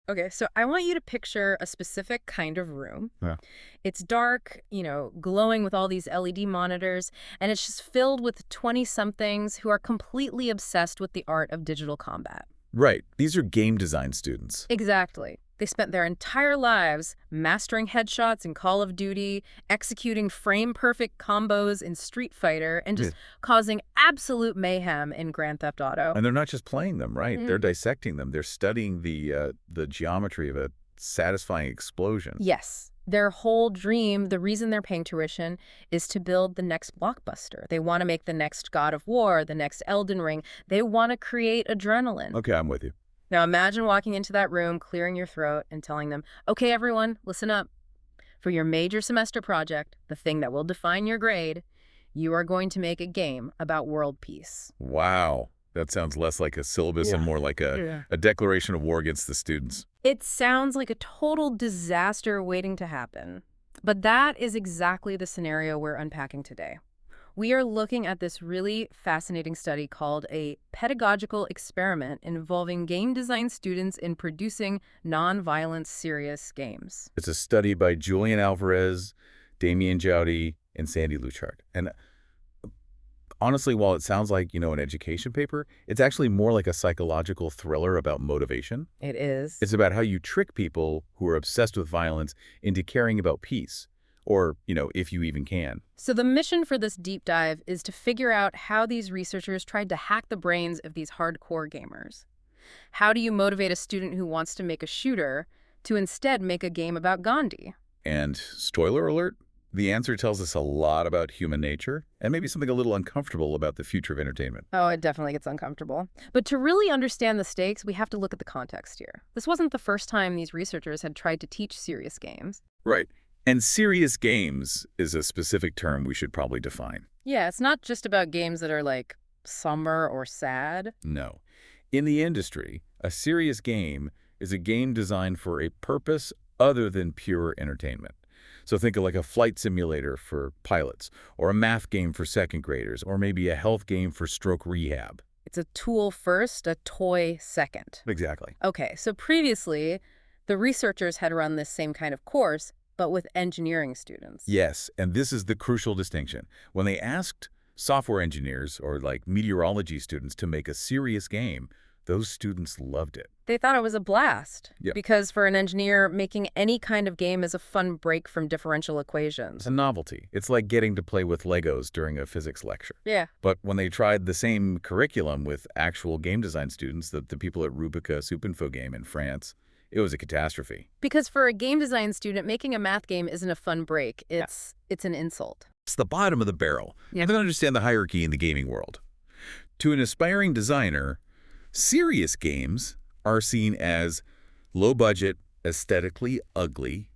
Okay, so I want you to picture a specific kind of room. Yeah. It's dark, glowing with all these LED monitors, and it's just filled with 20-somethings who are completely obsessed with the art of digital combat. Right. These are game design students. Exactly. They spent their entire lives mastering headshots in Call of Duty, executing frame-perfect combos in Street Fighter, and Yeah. just causing absolute mayhem in Grand Theft Auto. And they're not just playing them, right? They're Mm. dissecting them. They're studying the geometry of a satisfying explosion. Yes. Their whole dream, the reason they're paying tuition, is to build the next blockbuster. They want to make the next God of War, the next Elden Ring. They want to create adrenaline. Okay, I'm with you. Now imagine walking into that room, clearing your throat, and telling them, okay, everyone, listen up. For your major semester project, the thing that will define your grade, you are going to make a game about world peace. Wow. That sounds less like a syllabus and Yeah. more like Yeah. a declaration of war against the students. It sounds like a total disaster waiting to happen. But that is exactly the scenario we're unpacking today. We are looking at this really fascinating study called a pedagogical experiment involving game design students in producing non-violent serious games. It's a study by Julian Alvarez, Damien Jaudy, and Sandy Luchard. And honestly, while it sounds like, an education paper, it's actually more like a psychological thriller about motivation. It is. It's about how you trick people who are obsessed with violence into caring about peace. Or, if you even can. So the mission for this deep dive is to figure out how these researchers tried to hack the brains of these hardcore gamers. How do you motivate a student who wants to make a shooter to instead make a game about Gandhi? And spoiler alert, the answer tells us a lot about human nature and maybe something a little uncomfortable about the future of entertainment. Oh, it definitely gets uncomfortable. But to really understand the stakes, we have to look at the context here. This wasn't the first time these researchers had tried to teach serious games. Right. And serious games is a specific term we should probably define. Yeah, it's not just about games that are like summer or sad. No. In the industry, a serious game is a game designed for a purpose other than pure entertainment. So think of like a flight simulator for pilots, or a math game for second graders, or maybe a health game for stroke rehab. It's a tool first, a toy second. Exactly. Okay, so previously, the researchers had run this same kind of course, but with engineering students. Yes, and this is the crucial distinction. When they asked software engineers or like meteorology students to make a serious game, those students loved it. They thought it was a blast. Yeah. Because for an engineer, making any kind of game is a fun break from differential It's equations. a novelty. It's like getting to play with Legos during a physics lecture. Yeah. But when they tried the same curriculum with actual game design students, the people at Rubica Supinfo Game in France, it was a catastrophe. Because for a game design student, making a math game isn't a fun break. It's an insult. It's the bottom of the barrel. Yeah. You don't understand the hierarchy in the gaming world. To an aspiring designer, serious games are seen as low budget, aesthetically ugly,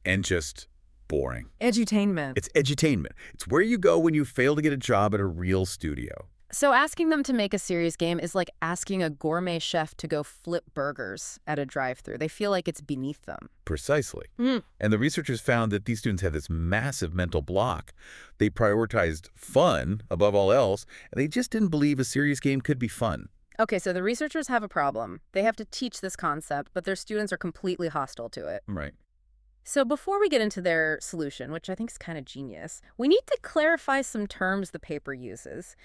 and just boring. Edutainment. It's edutainment. It's where you go when you fail to get a job at a real studio. So asking them to make a serious game is like asking a gourmet chef to go flip burgers at a drive-thru. They feel like it's beneath them. Precisely. Mm. And the researchers found that these students had this massive mental block. They prioritized fun above all else, and they just didn't believe a serious game could be fun. Okay, so the researchers have a problem. They have to teach this concept, but their students are completely hostile to it. Right. So before we get into their solution, which I think is kind of genius, we need to clarify some terms the paper uses,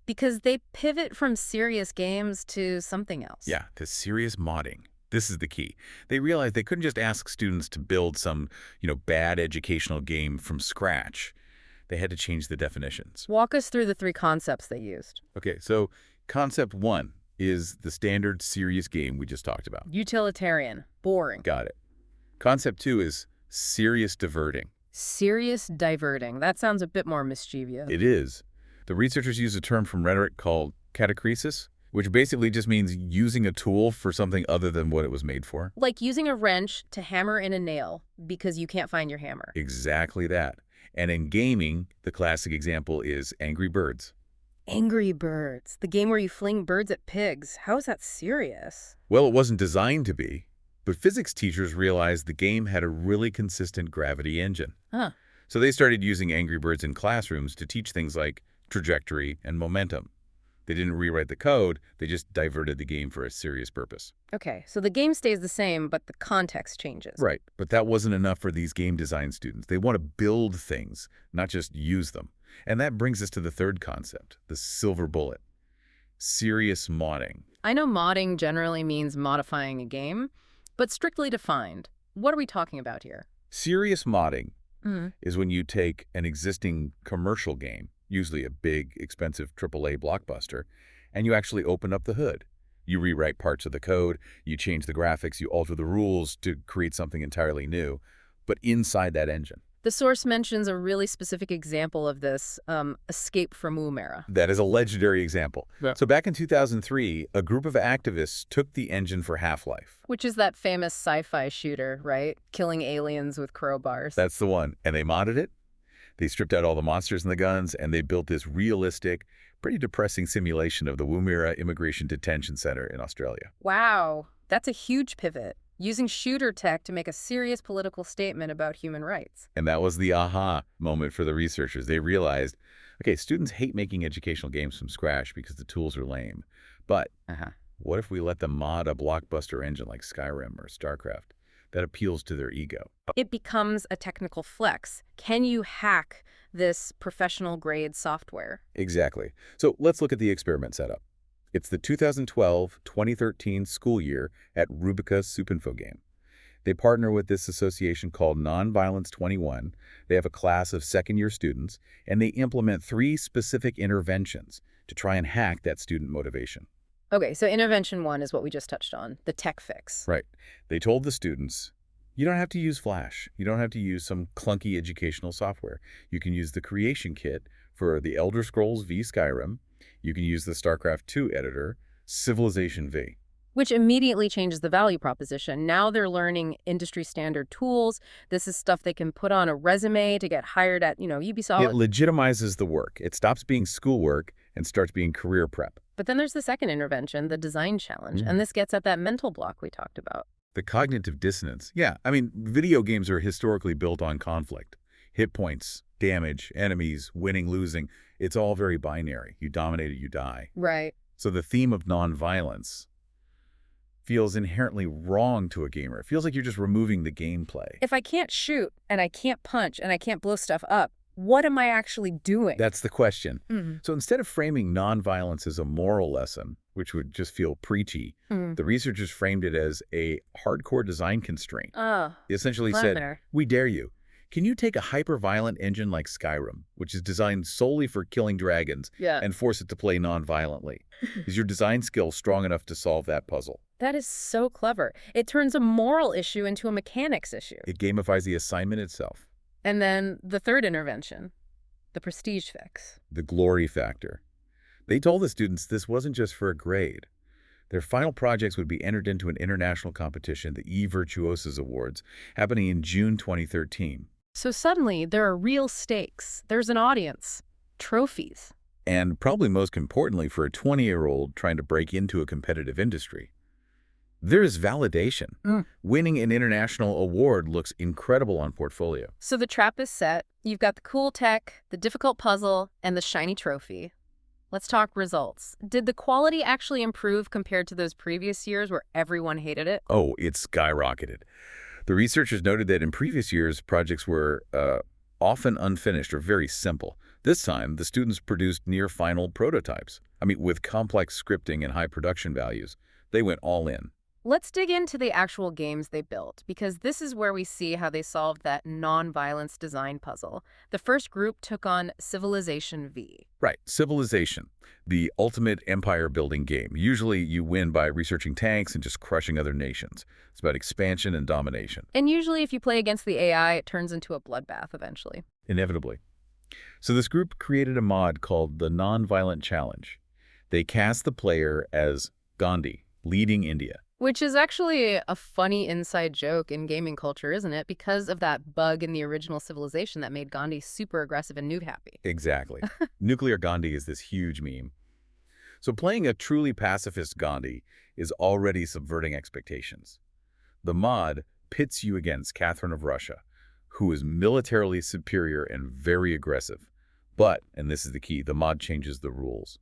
because they pivot from serious games to something else. Yeah, to serious modding. This is the key. They realized they couldn't just ask students to build some, bad educational game from scratch. They had to change the definitions. Walk us through the three concepts they used. Okay, so concept one is the standard serious game we just talked about. Utilitarian. Boring. Got it. Concept two is serious diverting. Serious diverting. That sounds a bit more mischievous. It is. The researchers use a term from rhetoric called catachresis, which basically just means using a tool for something other than what it was made for. Like using a wrench to hammer in a nail because you can't find your hammer. Exactly that. And in gaming, the classic example is Angry Birds. Angry Birds. The game where you fling birds at pigs. How is that serious? Well, it wasn't designed to be, but physics teachers realized the game had a really consistent gravity engine. Huh. So they started using Angry Birds in classrooms to teach things like trajectory and momentum. They didn't rewrite the code, they just diverted the game for a serious purpose. Okay, so the game stays the same, but the context changes. Right, but that wasn't enough for these game design students. They want to build things, not just use them. And that brings us to the third concept, the silver bullet. Serious modding. I know modding generally means modifying a game, but strictly defined, what are we talking about here? Serious modding Mm. is when you take an existing commercial game, usually a big, expensive AAA blockbuster, and you actually open up the hood. You rewrite parts of the code, you change the graphics, you alter the rules to create something entirely new, but inside that engine. The source mentions a really specific example of this, Escape from Woomera. That is a legendary example. Yeah. So back in 2003, a group of activists took the engine for Half-Life. Which is that famous sci-fi shooter, right? Killing aliens with crowbars. That's the one. And they modded it. They stripped out all the monsters and the guns, and they built this realistic, pretty depressing simulation of the Woomera Immigration Detention Center in Australia. Wow, that's a huge pivot. Using shooter tech to make a serious political statement about human rights. And that was the aha moment for the researchers. They realized, okay, students hate making educational games from scratch because the tools are lame. But what if we let them mod a blockbuster engine like Skyrim or StarCraft that appeals to their ego? It becomes a technical flex. Can you hack this professional-grade software? Exactly. So let's look at the experiment setup. It's the 2012-2013 school year at Rubica Supinfo game. They partner with this association called Nonviolence 21. They have a class of second-year students, and they implement 3 specific interventions to try and hack that student motivation. Okay, so intervention 1 is what we just touched on, the tech fix. Right. They told the students, you don't have to use Flash. You don't have to use some clunky educational software. You can use the creation kit for the Elder Scrolls v Skyrim. You can use the StarCraft 2 editor, Civilization V. Which immediately changes the value proposition. Now they're learning industry standard tools. This is stuff they can put on a resume to get hired at, Ubisoft. It legitimizes the work. It stops being schoolwork and starts being career prep. But then there's the second intervention, the design challenge. And this gets at that mental block we talked about. The cognitive dissonance. Yeah, I mean, video games are historically built on conflict. Hit points, damage, enemies, winning, losing. It's all very binary. You dominate or you die. Right. So the theme of nonviolence feels inherently wrong to a gamer. It feels like you're just removing the gameplay. If I can't shoot and I can't punch and I can't blow stuff up, what am I actually doing? That's the question. So instead of framing nonviolence as a moral lesson, which would just feel preachy, the researchers framed it as a hardcore design constraint. Oh, They essentially said, we dare you. Can you take a hyper-violent engine like Skyrim, which is designed solely for killing dragons, and force it to play non-violently? Is your design skill strong enough to solve that puzzle? That is so clever. It turns a moral issue into a mechanics issue. It gamifies the assignment itself. And then the third intervention, the prestige fix. The glory factor. They told the students this wasn't just for a grade. Their final projects would be entered into an international competition, the eVirtuosos Awards, happening in June 2013. So suddenly, there are real stakes. There's an audience. Trophies. And probably most importantly for a 20-year-old trying to break into a competitive industry, there's validation. Winning an international award looks incredible on portfolio. So the trap is set. You've got the cool tech, the difficult puzzle, and the shiny trophy. Let's talk results. Did the quality actually improve compared to those previous years where everyone hated it? Oh, it skyrocketed. The researchers noted that in previous years, projects were often unfinished or very simple. This time, the students produced near-final prototypes. I mean, with complex scripting and high production values, they went all in. Let's dig into the actual games they built, because this is where we see how they solved that non-violence design puzzle. The first group took on Civilization V. Right, Civilization, the ultimate empire-building game. Usually you win by researching tanks and just crushing other nations. It's about expansion and domination. And usually if you play against the AI, it turns into a bloodbath eventually. Inevitably. So this group created a mod called the Nonviolent Challenge. They cast the player as Gandhi, leading India. Which is actually a funny inside joke in gaming culture, isn't it? Because of that bug in the original Civilization that made Gandhi super aggressive and nude happy. Exactly. Nuclear Gandhi is this huge meme. So playing a truly pacifist Gandhi is already subverting expectations. The mod pits you against Catherine of Russia, who is militarily superior and very aggressive. But, and this is the key, the mod changes the rules.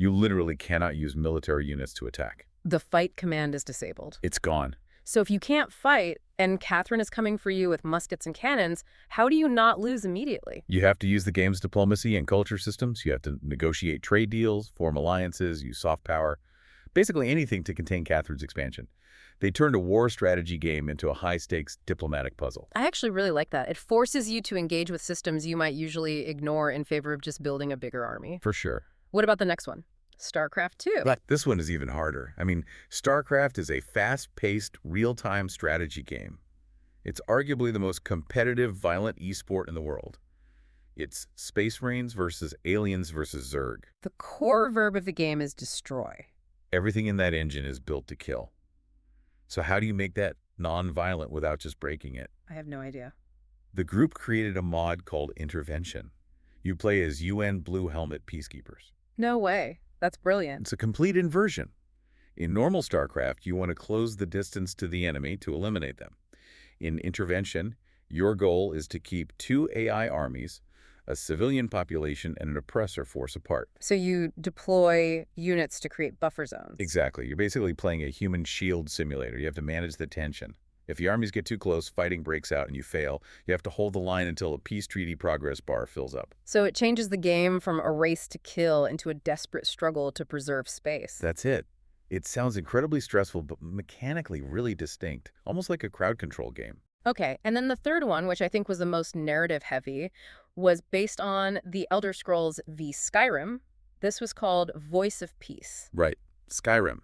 You literally cannot use military units to attack. The fight command is disabled. It's gone. So if you can't fight, and Catherine is coming for you with muskets and cannons, how do you not lose immediately? You have to use the game's diplomacy and culture systems. You have to negotiate trade deals, form alliances, use soft power, basically anything to contain Catherine's expansion. They turned a war strategy game into a high-stakes diplomatic puzzle. I actually really like that. It forces you to engage with systems you might usually ignore in favor of just building a bigger army. For sure. What about the next one? StarCraft 2. But this one is even harder. I mean, StarCraft is a fast-paced, real-time strategy game. It's arguably the most competitive, violent esport in the world. It's Space Marines versus aliens versus Zerg. The core verb of the game is destroy. Everything in that engine is built to kill. So how do you make that non-violent without just breaking it? I have no idea. The group created a mod called Intervention. You play as UN Blue Helmet Peacekeepers. No way. That's brilliant. It's a complete inversion. In normal StarCraft, you want to close the distance to the enemy to eliminate them. In Intervention, your goal is to keep two AI armies, a civilian population, and an oppressor force apart. So you deploy units to create buffer zones. Exactly. You're basically playing a human shield simulator. You have to manage the tension. If the armies get too close, fighting breaks out and you fail. You have to hold the line until a peace treaty progress bar fills up. So it changes the game from a race to kill into a desperate struggle to preserve space. That's it. It sounds incredibly stressful, but mechanically really distinct, almost like a crowd control game. Okay, and then the third one, which I think was the most narrative-heavy, was based on the Elder Scrolls v. Skyrim. This was called Voice of Peace. Right. Skyrim.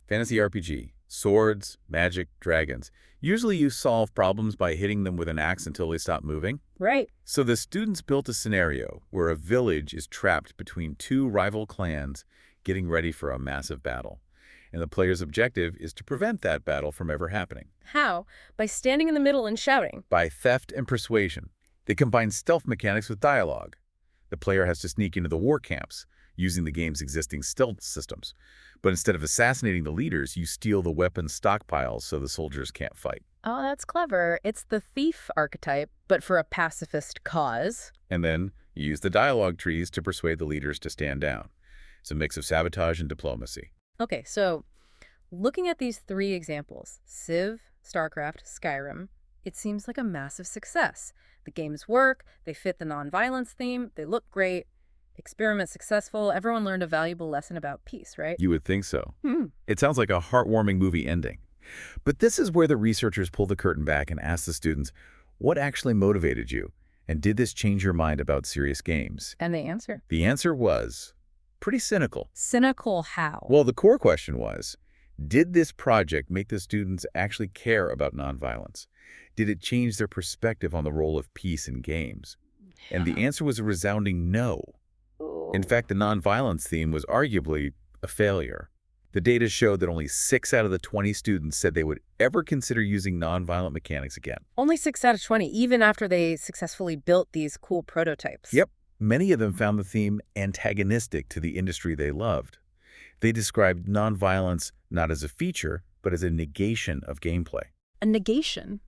Fantasy RPG. Swords, magic, dragons. Usually you solve problems by hitting them with an axe until they stop moving. Right. So the students built a scenario where a village is trapped between two rival clans getting ready for a massive battle. And the player's objective is to prevent that battle from ever happening. How? By standing in the middle and shouting. By theft and persuasion. They combine stealth mechanics with dialogue. The player has to sneak into the war camps using the game's existing stealth systems. But instead of assassinating the leaders, you steal the weapons stockpiles so the soldiers can't fight. Oh, that's clever. It's the thief archetype, but for a pacifist cause. And then you use the dialogue trees to persuade the leaders to stand down. It's a mix of sabotage and diplomacy. Okay, so looking at these three examples, Civ, StarCraft, Skyrim, it seems like a massive success. The games work, they fit the nonviolence theme, they look great, experiment successful, everyone learned a valuable lesson about peace, right? You would think so. It sounds like a heartwarming movie ending. But this is where the researchers pull the curtain back and ask the students, what actually motivated you? And did this change your mind about serious games? And the answer? The answer was pretty cynical. Cynical how? Well, the core question was, did this project make the students actually care about nonviolence? Did it change their perspective on the role of peace in games? And the answer was a resounding no. In fact, the nonviolence theme was arguably a failure. The data showed that only 6 out of the 20 students said they would ever consider using nonviolent mechanics again. Only 6 out of 20, even after they successfully built these cool prototypes. Yep. Many of them found the theme antagonistic to the industry they loved. They described nonviolence not as a feature, but as a negation of gameplay. A negation?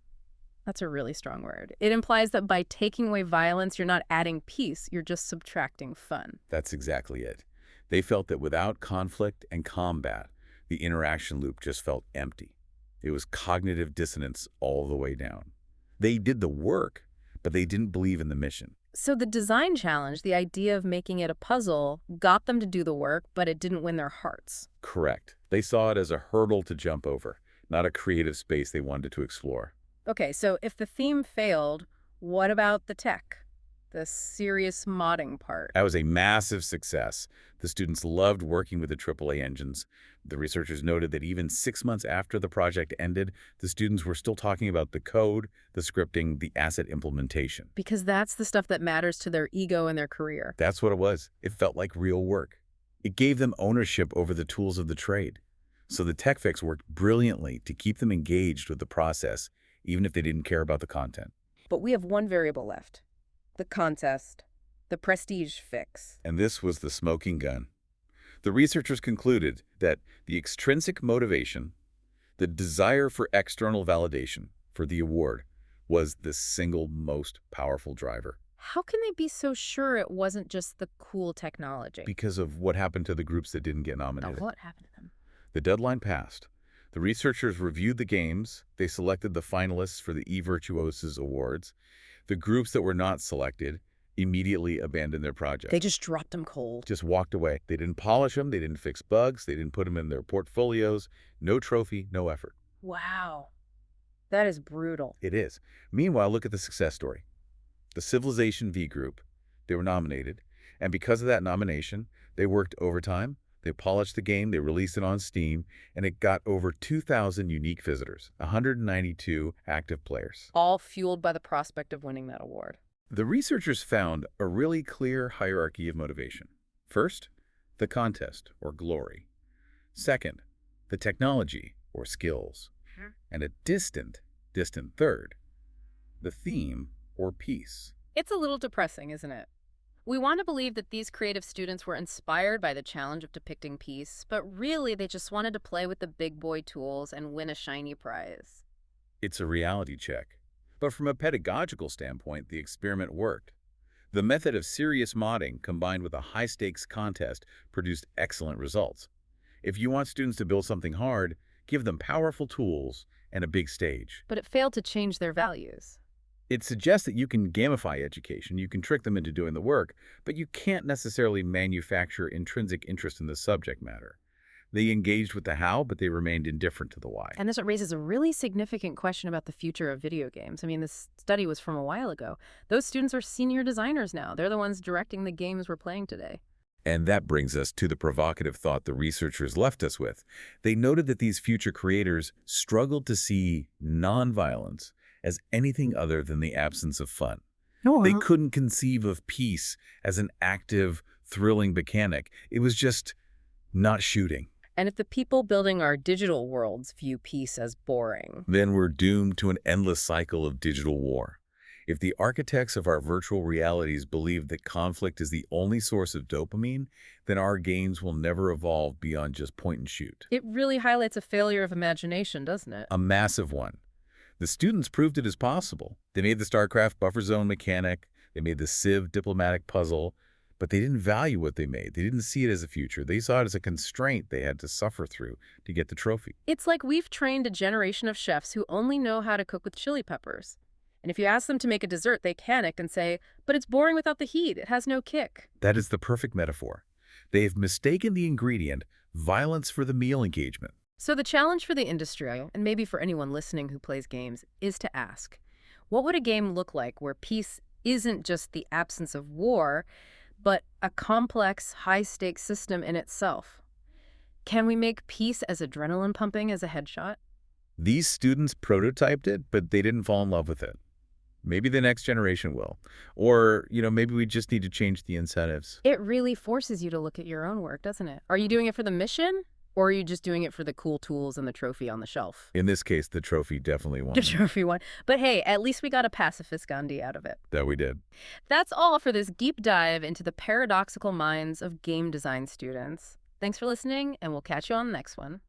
That's a really strong word. It implies that by taking away violence, you're not adding peace, you're just subtracting fun. That's exactly it. They felt that without conflict and combat, the interaction loop just felt empty. It was cognitive dissonance all the way down. They did the work, but they didn't believe in the mission. So the design challenge, the idea of making it a puzzle, got them to do the work, but it didn't win their hearts. Correct. They saw it as a hurdle to jump over, not a creative space they wanted to explore. Okay, so if the theme failed, what about the tech? The serious modding part? That was a massive success. The students loved working with the AAA engines. The researchers noted that even 6 months after the project ended, the students were still talking about the code, the scripting, the asset implementation. Because that's the stuff that matters to their ego and their career. That's what it was. It felt like real work. It gave them ownership over the tools of the trade. So the tech fix worked brilliantly to keep them engaged with the process, even if they didn't care about the content. But we have one variable left. The contest. The prestige fix. And this was the smoking gun. The researchers concluded that the extrinsic motivation, the desire for external validation for the award, was the single most powerful driver. How can they be so sure it wasn't just the cool technology? because of what happened to the groups that didn't get Oh, nominated. what happened to them? The deadline passed. The researchers reviewed the games. They selected the finalists for the eVirtuosos Awards. The groups that were not selected immediately abandoned their They project. just dropped them cold. Just walked away. They didn't polish them. They didn't fix bugs. They didn't put them in their portfolios. No trophy, no effort. Wow. That is brutal. It is. Meanwhile, look at the success story. The Civilization V group, they were nominated. And because of that nomination, they worked overtime. They polished the game. They released it on Steam. And it got over 2,000 unique visitors, 192 active players. All fueled by the prospect of winning that award. The researchers found a really clear hierarchy of motivation. First, the contest, or glory. Second, the technology, or skills. And a distant third, the theme, or peace. It's a little depressing, isn't it? We want to believe that these creative students were inspired by the challenge of depicting peace, but really they just wanted to play with the big boy tools and win a shiny prize. It's a reality check. But from a pedagogical standpoint, the experiment worked. The method of serious modding combined with a high-stakes contest produced excellent results. If you want students to build something hard, give them powerful tools and a big stage. But it failed to change their values. It suggests that you can gamify education, you can trick them into doing the work, but you can't necessarily manufacture intrinsic interest in the subject matter. They engaged with the how, but they remained indifferent to the why. And this raises a really significant question about the future of video games. I mean, this study was from a while ago. Those students are senior designers now. They're the ones directing the games we're playing today. And that brings us to the provocative thought the researchers left us with. They noted that these future creators struggled to see nonviolence as anything other than the absence of fun. They couldn't conceive of peace as an active, thrilling mechanic. It was just not shooting. And if the people building our digital worlds view peace as boring, Then we're doomed to an endless cycle of digital war. If the architects of our virtual realities believe that conflict is the only source of dopamine, then our games will never evolve beyond just point and shoot. it really highlights a failure of imagination, doesn't it? A massive one. The students proved it is possible. They made the StarCraft buffer zone mechanic, they made the Civ diplomatic puzzle, but they didn't value what they made. They didn't see it as a future. They saw it as a constraint they had to suffer through to get the trophy. It's like we've trained a generation of chefs who only know how to cook with chili peppers. And if you ask them to make a dessert, they panic and say, but it's boring without the heat. It has no kick. That is the perfect metaphor. They have mistaken the ingredient, violence, for the meal engagement. So the challenge for the industry, and maybe for anyone listening who plays games, is to ask, what would a game look like where peace isn't just the absence of war, but a complex, high-stakes system in itself? Can we make peace as adrenaline pumping as a headshot? These students prototyped it, but they didn't fall in love with it. Maybe the next generation will. Or, maybe we just need to change the incentives. It really forces you to look at your own work, doesn't it? Are you doing it for the mission? Or are you just doing it for the cool tools and the trophy on the shelf? In this case, the trophy definitely won. The trophy one. But hey, at least we got a pacifist Gandhi out of it. That we did. That's all for this deep dive into the paradoxical minds of game design students. Thanks for listening, and we'll catch you on the next one.